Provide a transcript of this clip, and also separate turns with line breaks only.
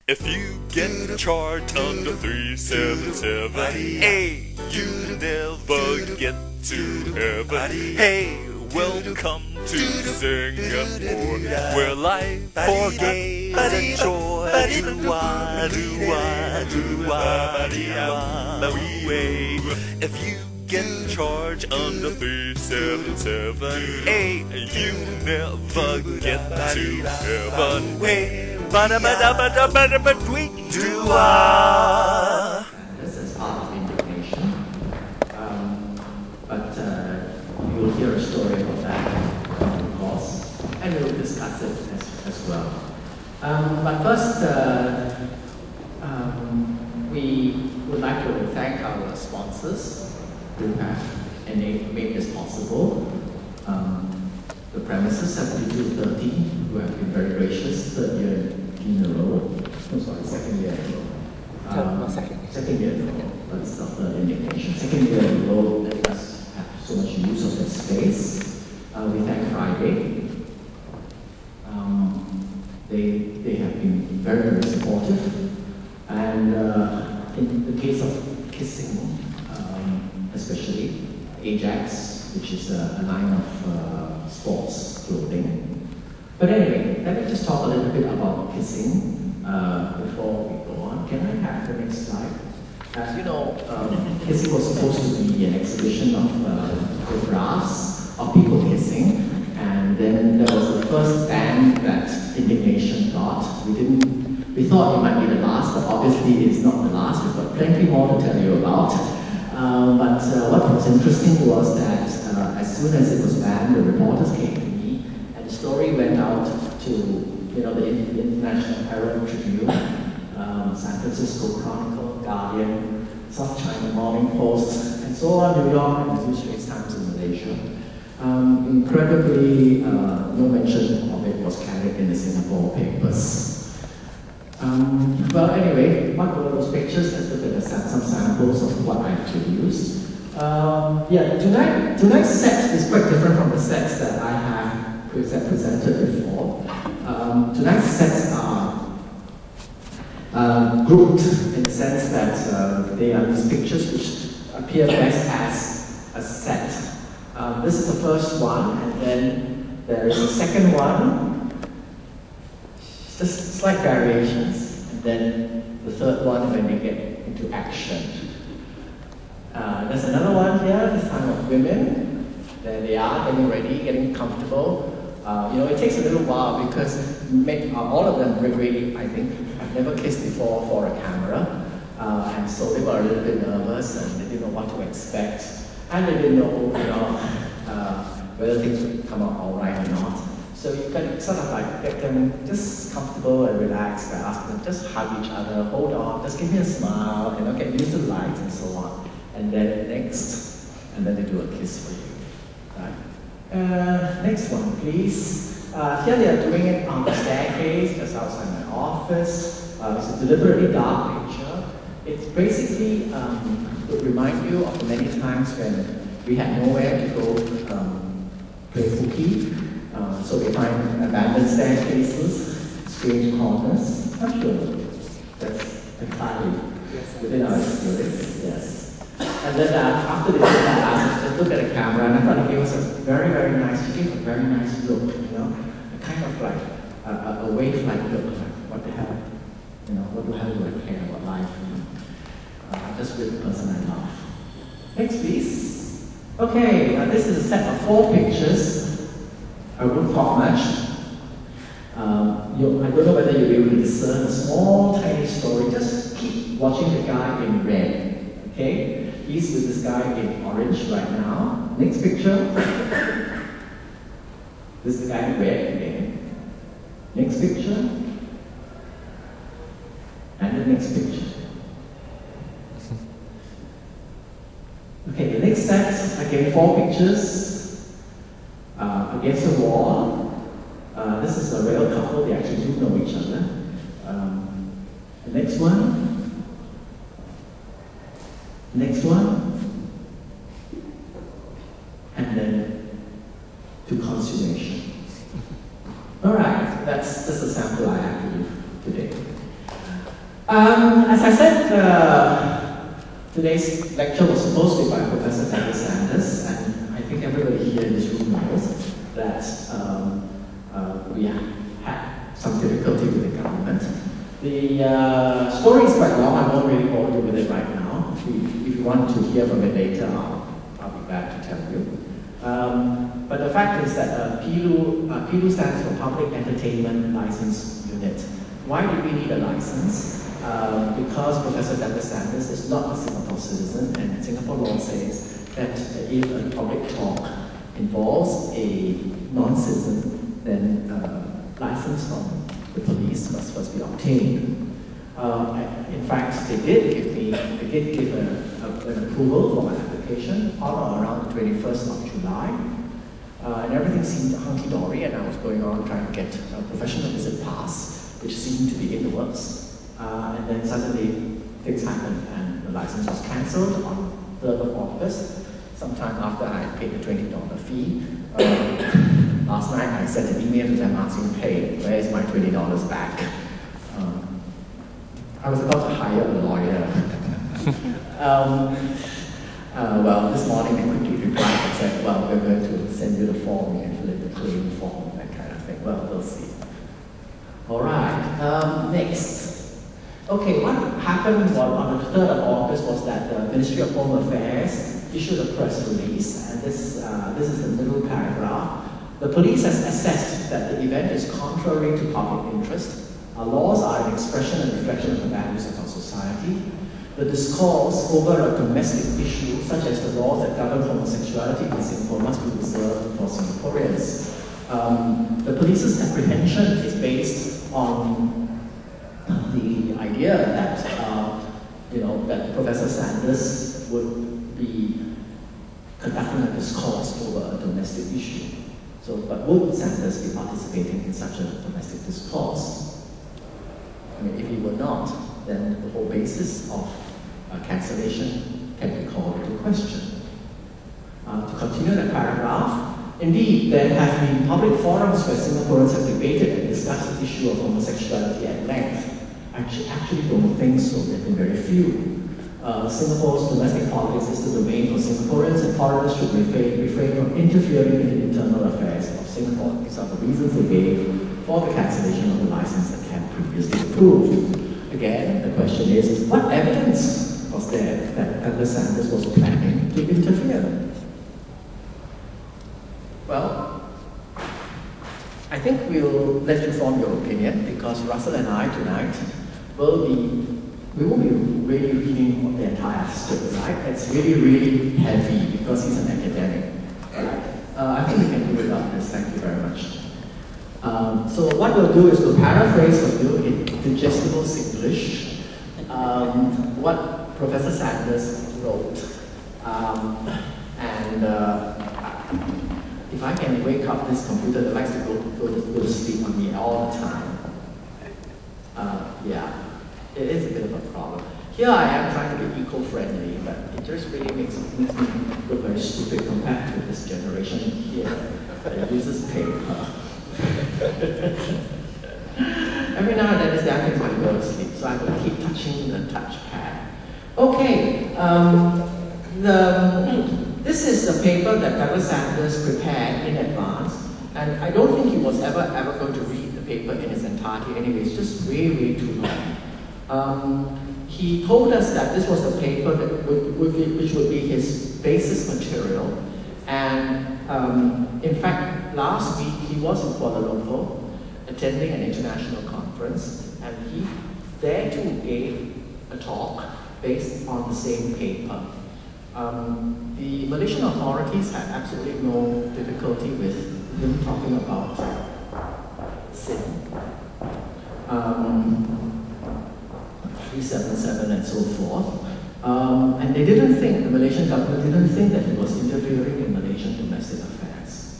If you get charged under 377, hey, you never get to heaven. Hey, welcome to Singapore, where life for gays and joy. If you get charged under 377, hey, you never get to heaven. Hey,
This is part of indignation, but you will hear a story about that, of course, and we'll discuss it as well. But first, we would like to thank our sponsors who have made this possible. The premises 7230, who have been very gracious, third year in a row. Oh, sorry, second year in a row. Second year in a row. That's not the indication. Second year in a row, let us have so much use of the space. We thank Friday. They have been very, very supportive. And in the case of kissing, especially Ajax, which is a line of sports clothing. But anyway, let me just talk a little bit about kissing before we go on. Can I have the next slide? As you know, kissing was supposed to be an exhibition of photographs of people kissing, and then there was the first band that indignation got. We thought it might be the last, but obviously it's not the last. We've got plenty more to tell you about. But what was interesting was that as soon as it was banned, the reporters came to me, and the story went out to the International Herald Tribune, San Francisco Chronicle, Guardian, South China Morning Post, and so on, New York, and the New Straits Times in Malaysia. Incredibly, no mention of it was carried in the Singapore papers. Well, anyway, what were those pictures? Let's look at some samples of what I produced. Tonight's set is quite different from the sets that I have presented before. Tonight's sets are grouped in the sense that they are these pictures which appear best as a set. This is the first one, and then there is a second one. Just slight variations, and then the third one when they get into action. There's another one here, this time of women. There they are, getting ready, getting comfortable. It takes a little while because all of them really, I think, have never kissed before for a camera. And so they were a little bit nervous and they didn't know what to expect. And they didn't know, whether things would come out all right or not. So you can sort of like get them just comfortable and relaxed and ask them, just hug each other, hold on, just give me a smile, get used to the lights and so on. And then next, and then they do a kiss for you. Right? Next one, please. Here they are doing it on the staircase, just outside my office. It's a deliberately dark picture. It's basically to remind you of the many times when we had nowhere to go play hooky. So we find abandoned staircases, strange corners. I'm sure that's entirely within our experience, yes. And then after they did that, I asked them to look at the camera, and I thought it gave us a very, very nice, she gave a very nice look, a kind of like a wave-like look, like what the hell, what the hell do I care about life, I'm just with the person I love. Next, please. Okay, this is a set of 4 pictures. I won't talk much. I don't know whether you'll be able to discern a small, tiny story. Just keep watching the guy in red. Okay? He's with this guy in orange right now. Next picture. This is the guy in red again. Next picture. And the next picture. Okay, the next set, again 4 pictures. Against the wall. This is a real couple, they actually do know each other. The next one. Next one. And then to consummation. Alright, that's just a sample I have for you today. As I said, today's lecture was supposed to be by Professor Douglas Sanders, and I think everybody here in this room knows that we had some difficulty with the government. The story is quite long, I won't really bore you with it right now. If you want to hear from it later, I'll be glad to tell you. But the fact is that PILU stands for Public Entertainment License Unit. Why do we need a license? Because Professor Douglas Sanders is not a Singapore citizen, and Singapore law says that if a public talk involves a non-citizen, then license from the police must first be obtained. In fact, they did give an approval for my application on or around the 21st of July. And everything seemed hunky-dory, and I was going on trying to get a professional visit pass, which seemed to be in the works. And then suddenly things happened, and the license was cancelled on 3rd of August, sometime after I had paid the $20 fee. Last night I sent an email to them asking, hey, where is my $20 back? I was about to hire a lawyer. Well, this morning they quickly replied and said, well, we're going to send you the form and fill in the claim form, that kind of thing. Well, we'll see. All right, next. Okay, what happened on the 3rd of August was that the Ministry of Home Affairs issued a press release, and this is the middle paragraph. The police has assessed that the event is contrary to public interest. Our laws are an expression and reflection of the values of our society. The discourse over a domestic issue, such as the laws that govern homosexuality in Singapore, must be reserved for Singaporeans. The police's apprehension is based on the idea that, that Professor Sanders would be conducting a discourse over a domestic issue. But would Sanders be participating in such a domestic discourse? I mean, if he were not, then the whole basis of cancellation can be called into question. To continue the paragraph, indeed, there have been public forums where Singaporeans have debated and discussed the issue of homosexuality at length. I actually don't think so. There have been very few. Singapore's domestic politics is the domain for Singaporeans, and foreigners should refrain from interfering in the internal affairs of Singapore. These are the reasons they gave for the cancellation of the license that had previously approved. Again, the question is, what evidence was there that Douglas Sanders was planning to interfere? Well, I think we'll let you form your opinion, because Russell and I tonight we won't be really reading the entire script, right? It's really, really heavy because he's an academic, right? I think we can do without this, thank you very much. So what we'll do is we'll paraphrase for you in digestible Singlish what Professor Sanders wrote. If I can wake up this computer that likes to go to sleep on me all the time, yeah, it is a bit of a problem. Here I am trying to be eco-friendly, but it just really makes me look very stupid compared to this generation here that uses paper. Every now and then it's damn things when I go to sleep, so I have to keep touching the touchpad. Okay, this is a paper that Douglas Sanders prepared in advance, and I don't think he was ever going to read the paper in its entirety anyway. It's just way, way too long. He told us that this was a paper that which would be his basis material, and in fact, last week he was in Kuala Lumpur attending an international conference, and he there too gave a talk based on the same paper. The Malaysian authorities had absolutely no difficulty with him talking about sin, 377 and so forth. And they didn't think, the Malaysian government didn't think that he was interfering in Malaysian domestic affairs.